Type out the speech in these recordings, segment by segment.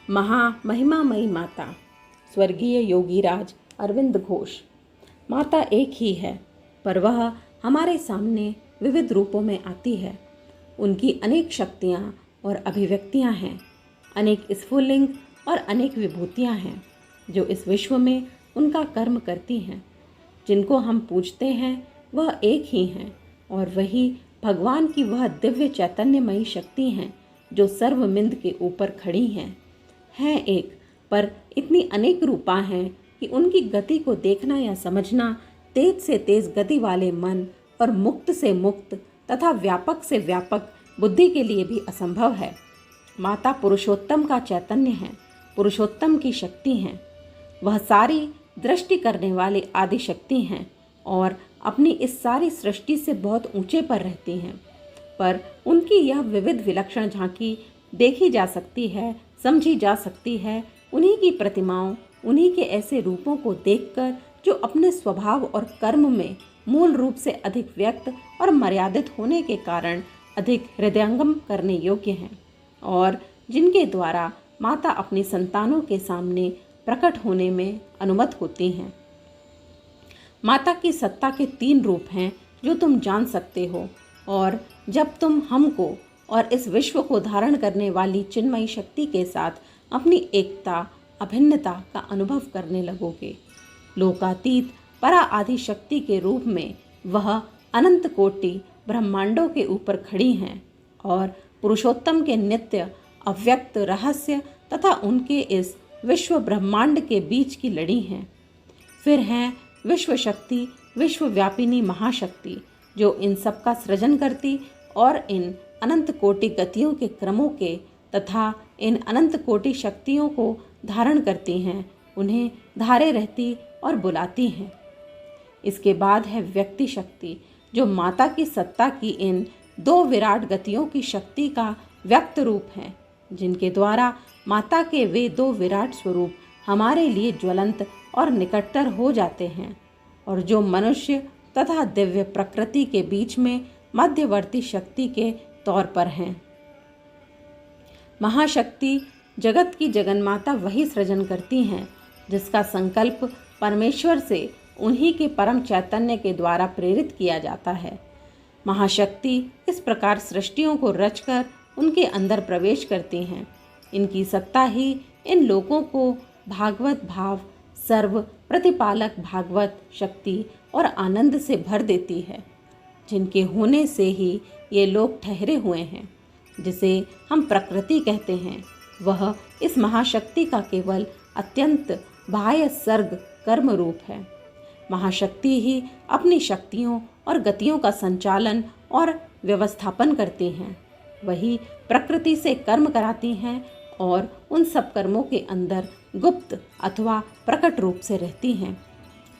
महामहिमामयी माता स्वर्गीय योगीराज अरविंद घोष। माता एक ही है, पर वह हमारे सामने विविध रूपों में आती है। उनकी अनेक शक्तियाँ और अभिव्यक्तियाँ हैं, अनेक स्फुल्लिंग और अनेक विभूतियाँ हैं जो इस विश्व में उनका कर्म करती हैं। जिनको हम पूजते हैं वह एक ही हैं और वही भगवान की वह दिव्य चैतन्यमयी शक्ति हैं जो सर्वमिंद के ऊपर खड़ी हैं एक, पर इतनी अनेक रूपा हैं कि उनकी गति को देखना या समझना तेज से तेज गति वाले मन और मुक्त से मुक्त तथा व्यापक से व्यापक बुद्धि के लिए भी असंभव है। माता पुरुषोत्तम का चैतन्य है, पुरुषोत्तम की शक्ति हैं। वह सारी दृष्टि करने वाली आदि शक्ति हैं और अपनी इस सारी सृष्टि से बहुत ऊंचे पर रहती हैं, पर उनकी यह विविध विलक्षण झांकी देखी जा सकती है, समझी जा सकती है उन्हीं की प्रतिमाओं, उन्हीं के ऐसे रूपों को देखकर जो अपने स्वभाव और कर्म में मूल रूप से अधिक व्यक्त और मर्यादित होने के कारण अधिक हृदयंगम करने योग्य हैं और जिनके द्वारा माता अपनी संतानों के सामने प्रकट होने में अनुमत होती हैं। माता की सत्ता के 3 रूप हैं जो तुम जान सकते हो, और जब तुम हमको और इस विश्व को धारण करने वाली चिन्मयी शक्ति के साथ अपनी एकता, अभिन्नता का अनुभव करने लगोगे। लोकातीत परा आदि शक्ति के रूप में वह अनंत कोटि ब्रह्मांडों के ऊपर खड़ी हैं और पुरुषोत्तम के नित्य अव्यक्त रहस्य तथा उनके इस विश्व ब्रह्मांड के बीच की लड़ी हैं। फिर हैं विश्व शक्ति, विश्वव्यापिनी महाशक्ति जो इन सब का सृजन करती और इन अनंत कोटि गतियों के क्रमों के तथा इन अनंत कोटि शक्तियों को धारण करती हैं, उन्हें धारे रहती और बुलाती हैं। इसके बाद है व्यक्ति शक्ति जो माता की सत्ता की इन 2 विराट गतियों की शक्ति का व्यक्त रूप है, जिनके द्वारा माता के वे 2 विराट स्वरूप हमारे लिए ज्वलंत और निकटतर हो जाते हैं और जो मनुष्य तथा दिव्य प्रकृति के बीच में मध्यवर्ती शक्ति के तौर पर हैं। महाशक्ति जगत की जगन्माता वही सृजन करती हैं जिसका संकल्प परमेश्वर से उन्हीं के परम चैतन्य के द्वारा प्रेरित किया जाता है। महाशक्ति इस प्रकार सृष्टियों को रचकर उनके अंदर प्रवेश करती हैं। इनकी सत्ता ही इन लोगों को भागवत भाव, सर्व प्रतिपालक भागवत शक्ति और आनंद से भर देती है, जिनके होने से ही ये लोग ठहरे हुए हैं। जिसे हम प्रकृति कहते हैं, वह इस महाशक्ति का केवल अत्यंत बाह्य सर्ग कर्म रूप है। महाशक्ति ही अपनी शक्तियों और गतियों का संचालन और व्यवस्थापन करती हैं। वही प्रकृति से कर्म कराती हैं और उन सब कर्मों के अंदर गुप्त अथवा प्रकट रूप से रहती हैं।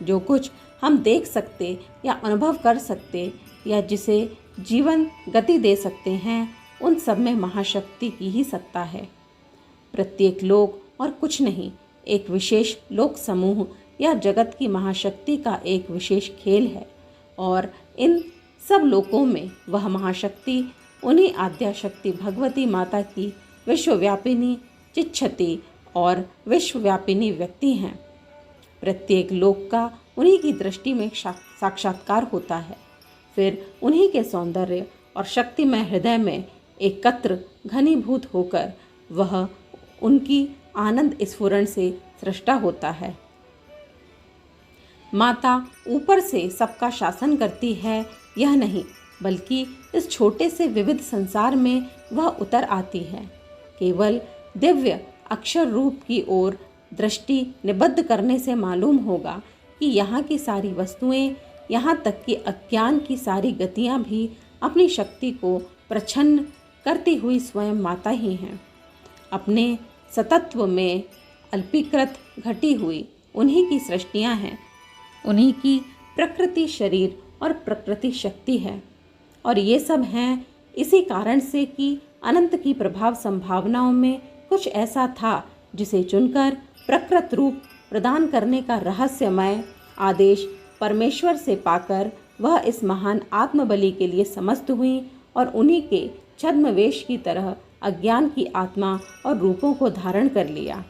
जो कुछ हम देख सकते या अनुभव कर सकते या जिसे जीवन गति दे सकते हैं, उन सब में महाशक्ति की ही सत्ता है। प्रत्येक लोक और कुछ नहीं, एक विशेष लोक समूह या जगत की महाशक्ति का एक विशेष खेल है और इन सब लोकों में वह महाशक्ति उन्हीं आद्याशक्ति भगवती माता की विश्वव्यापिनी चिच्छति और विश्वव्यापिनी व्यक्ति हैं। प्रत्येक लोक का उन्हीं की दृष्टि में साक्षात्कार होता है, फिर उन्हीं के सौंदर्य और शक्तिमय हृदय में एकत्र घनीभूत होकर वह उनकी आनंद स्फुरण से सृष्टा होता है। माता ऊपर से सबका शासन करती है यह नहीं, बल्कि इस छोटे से विविध संसार में वह उतर आती है। केवल दिव्य अक्षर रूप की ओर दृष्टि निबद्ध करने से मालूम होगा कि यहाँ की सारी वस्तुएं, यहाँ तक कि अज्ञान की सारी गतियाँ भी अपनी शक्ति को प्रच्छन्न करती हुई स्वयं माता ही हैं। अपने सतत्व में अल्पीकृत घटी हुई उन्हीं की सृष्टियाँ हैं, उन्हीं की प्रकृति शरीर और प्रकृति शक्ति है। और ये सब हैं इसी कारण से कि अनंत की प्रभाव संभावनाओं में कुछ ऐसा था जिसे चुनकर प्रकृत रूप प्रदान करने का रहस्यमय आदेश परमेश्वर से पाकर वह इस महान आत्मबलि के लिए समस्त हुई और उन्हीं के छद्मवेश की तरह अज्ञान की आत्मा और रूपों को धारण कर लिया।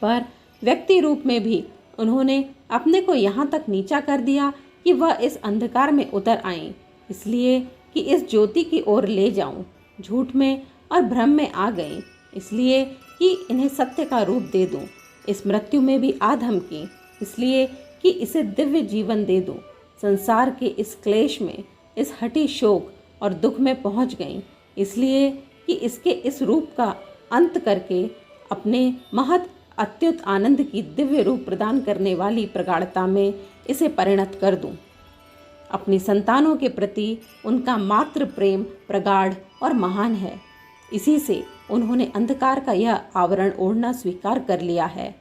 पर व्यक्ति रूप में भी उन्होंने अपने को यहाँ तक नीचा कर दिया कि वह इस अंधकार में उतर आएं, इसलिए कि इस ज्योति की ओर ले जाऊं। झूठ में और भ्रम में आ गई, इसलिए कि इन्हें सत्य का रूप दे दूं। इस मृत्यु में भी आ धमकी, इसलिए कि इसे दिव्य जीवन दे दूं। संसार के इस क्लेश में, इस हठी शोक और दुख में पहुंच गई, इसलिए कि इसके इस रूप का अंत करके अपने महत अत्युत आनंद की दिव्य रूप प्रदान करने वाली प्रगाढ़ता में इसे परिणत कर दूं। अपनी संतानों के प्रति उनका मात्र प्रेम प्रगाढ़ और महान है। इसी से उन्होंने अंधकार का यह आवरण ओढ़ना स्वीकार कर लिया है।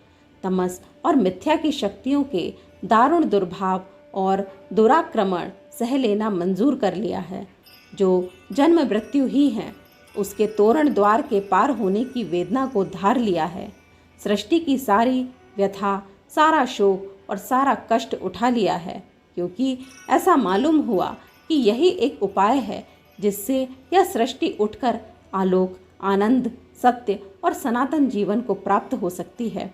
तमस और मिथ्या की शक्तियों के दारुण दुर्भाव और दुराक्रमण सह लेना मंजूर कर लिया है। जो जन्म मृत्यु ही है, उसके तोरण द्वार के पार होने की वेदना को धार लिया है। सृष्टि की सारी व्यथा, सारा शोक और सारा कष्ट उठा लिया है, क्योंकि ऐसा मालूम हुआ कि यही एक उपाय है जिससे यह सृष्टि उठकर आलोक, आनंद, सत्य और सनातन जीवन को प्राप्त हो सकती है।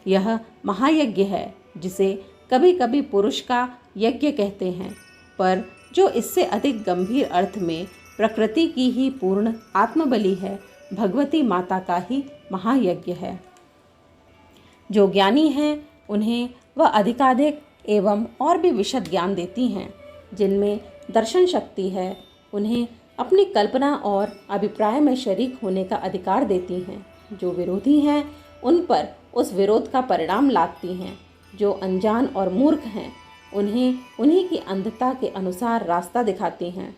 यह महायज्ञ है जिसे कभी कभी पुरुष का यज्ञ कहते हैं, पर जो इससे अधिक गंभीर अर्थ में प्रकृति की ही पूर्ण आत्मबलि है, भगवती माता का ही महायज्ञ है। जो ज्ञानी हैं उन्हें वह अधिकाधिक एवं और भी विशद ज्ञान देती हैं। जिनमें दर्शन शक्ति है उन्हें अपनी कल्पना और अभिप्राय में शरीक होने का अधिकार देती हैं। जो विरोधी हैं उन पर उस विरोध का परिणाम लादती हैं। जो अनजान और मूर्ख हैं उन्हें उन्हीं की अंधता के अनुसार रास्ता दिखाती हैं।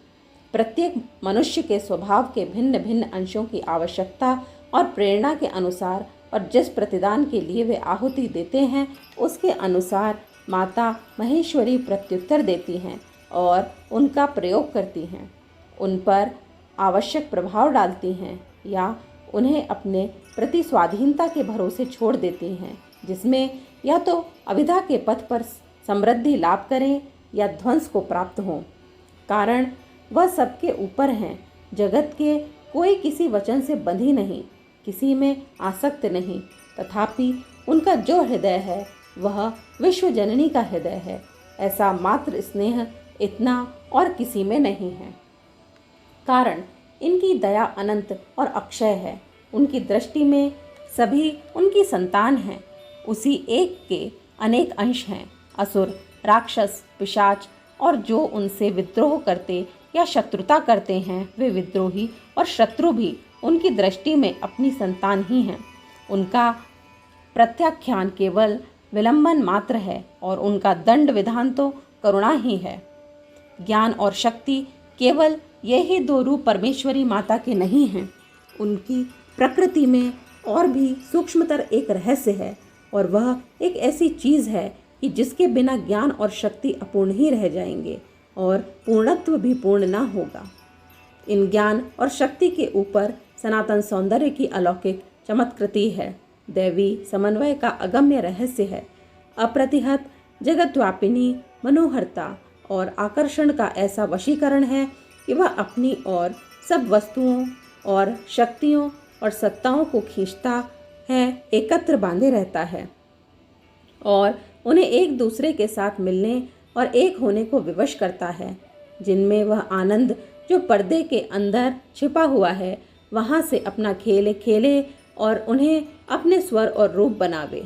प्रत्येक मनुष्य के स्वभाव के भिन्न भिन्न अंशों की आवश्यकता और प्रेरणा के अनुसार और जिस प्रतिदान के लिए वे आहुति देते हैं उसके अनुसार माता महेश्वरी प्रत्युत्तर देती हैं और उनका प्रयोग करती हैं। उन पर आवश्यक प्रभाव डालती हैं या उन्हें अपने प्रति स्वाधीनता के भरोसे छोड़ देती हैं, जिसमें या तो अविद्या के पथ पर समृद्धि लाभ करें या ध्वंस को प्राप्त हों। कारण वह सबके ऊपर हैं। जगत के कोई किसी वचन से बंधी नहीं, किसी में आसक्त नहीं, तथापि उनका जो हृदय है वह विश्व जननी का हृदय है। ऐसा मात्र स्नेह इतना और किसी में नहीं है। कारण इनकी दया अनंत और अक्षय है। उनकी दृष्टि में सभी उनकी संतान हैं। उसी एक के अनेक अंश हैं। असुर, राक्षस, पिशाच और जो उनसे विद्रोह करते या शत्रुता करते हैं, वे विद्रोही और शत्रु भी उनकी दृष्टि में अपनी संतान ही हैं। उनका प्रत्याख्यान केवल विलंबन मात्र है और उनका दंड विधान तो करुणा ही है। ज्ञान और शक्ति केवल यही दो रूप परमेश्वरी माता के नहीं हैं। उनकी प्रकृति में और भी सूक्ष्मतर एक रहस्य है, और वह एक ऐसी चीज़ है कि जिसके बिना ज्ञान और शक्ति अपूर्ण ही रह जाएंगे और पूर्णत्व भी पूर्ण ना होगा। इन ज्ञान और शक्ति के ऊपर सनातन सौंदर्य की अलौकिक चमत्कृति है। दैवी समन्वय का अगम्य रहस्य है। अप्रतिहत जगतव्यापिनी मनोहरता और आकर्षण का ऐसा वशीकरण है कि वह अपनी और सब वस्तुओं और शक्तियों और सत्ताओं को खींचता है, एकत्र बांधे रहता है और उन्हें एक दूसरे के साथ मिलने और एक होने को विवश करता है। जिनमें वह आनंद जो पर्दे के अंदर छिपा हुआ है, वहाँ से अपना खेल खेले और उन्हें अपने स्वर और रूप बनावे।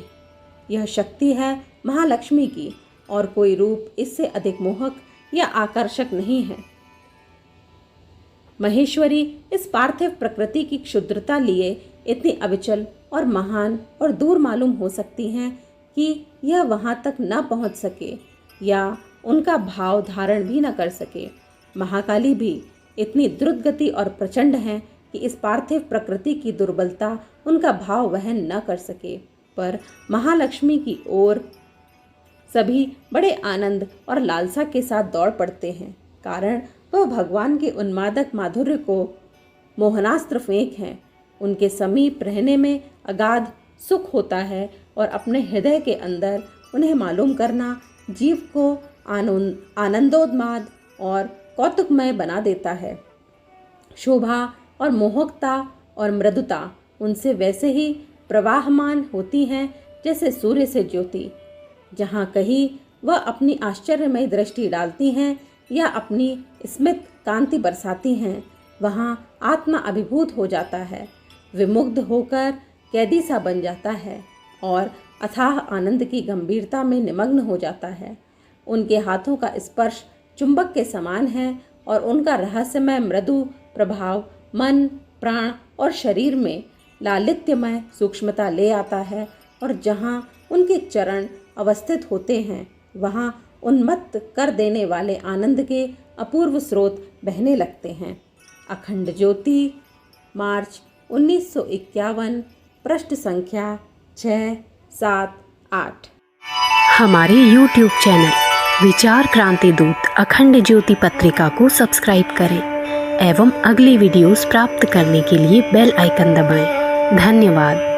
यह शक्ति है महालक्ष्मी की, और कोई रूप इससे अधिक मोहक या आकर्षक नहीं है। महेश्वरी इस पार्थिव प्रकृति की क्षुद्रता लिए इतनी अविचल और महान और दूर मालूम हो सकती हैं कि यह वहाँ तक न पहुँच सके या उनका भाव धारण भी न कर सके। महाकाली भी इतनी द्रुत गति और प्रचंड हैं कि इस पार्थिव प्रकृति की दुर्बलता उनका भाव वहन न कर सके, पर महालक्ष्मी की ओर सभी बड़े आनंद और लालसा के साथ दौड़ पड़ते हैं। कारण वह भगवान के उन्मादक माधुर्य को मोहनास्त्र फेंक हैं। उनके समीप रहने में अगाध सुख होता है और अपने हृदय के अंदर उन्हें मालूम करना जीव को आनंदोन्माद और कौतुकमय बना देता है। शोभा, और मोहकता और मृदुता उनसे वैसे ही प्रवाहमान होती हैं जैसे सूर्य से ज्योति। जहाँ कहीं वह अपनी आश्चर्यमय दृष्टि डालती हैं या अपनी स्मित कांति बरसाती हैं, वहाँ आत्मा अभिभूत हो जाता है, विमुग्ध होकर कैदी सा बन जाता है और अथाह आनंद की गंभीरता में निमग्न हो जाता है। उनके हाथों का स्पर्श चुंबक के समान है और उनका रहस्यमय मृदु प्रभाव मन, प्राण और शरीर में लालित्यमय सूक्ष्मता ले आता है और जहाँ उनके चरण अवस्थित होते हैं वहाँ उन्मत्त कर देने वाले आनंद के अपूर्व स्रोत बहने लगते हैं। अखंड ज्योति, मार्च 1951, पृष्ठ संख्या 6, 7, 8। हमारे YouTube चैनल विचार क्रांति दूत अखंड ज्योति पत्रिका को सब्सक्राइब करें एवं अगली वीडियोस प्राप्त करने के लिए बेल आइकन दबाएं। धन्यवाद।